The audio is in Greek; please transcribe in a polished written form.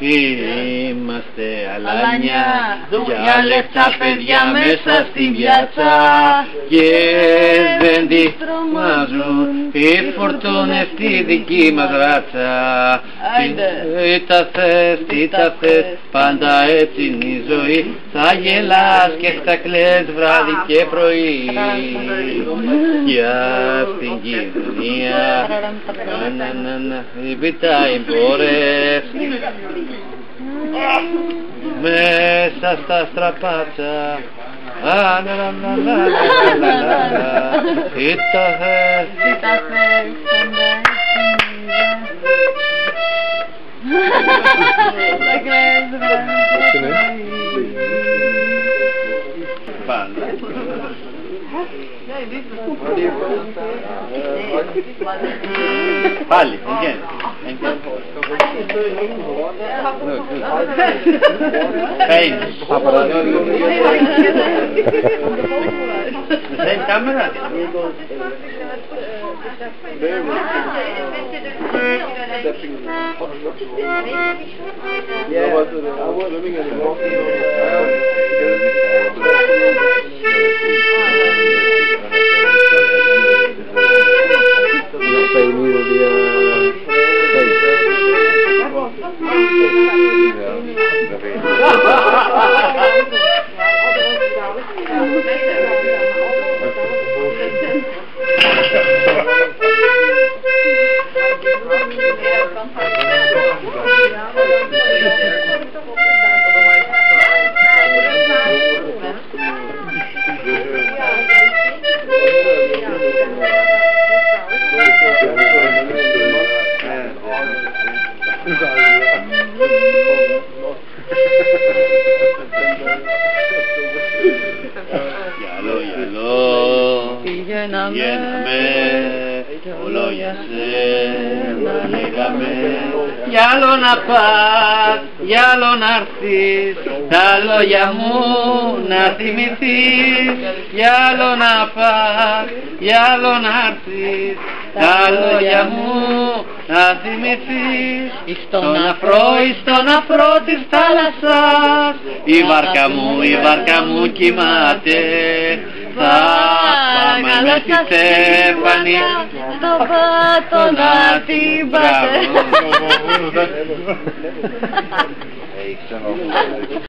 Είμαστε αλάνια, για λεφτά παιδιά μέσα στην πιάτσα και δεν τη τρομάζουν οι φορτούνες στη δική μας ράτσα. Τι τα θες, πάντα έτσι είναι η ζωή, θα γελάς και θα κλαις βράδυ και πρωί. Για στην κοινωνία, επιτάει μπόρες μέσα στα στραπάτσα. Τι τα θες, πάλι, again. Hey, the same camera? Πηγαίναμε, όλο για σένα λέγαμε. Κι άλλο να πας, κι άλλο να έρθεις, τα λόγια μου να θυμηθείς. Κι άλλο να πας, κι άλλο να έρθεις, τα λόγια μου να θυμηθείς. Στον αφρό της θάλασσας η βάρκα μου κοιμάται. Θα πάμε με τη Στέφανη στο πάτο να την πάτε.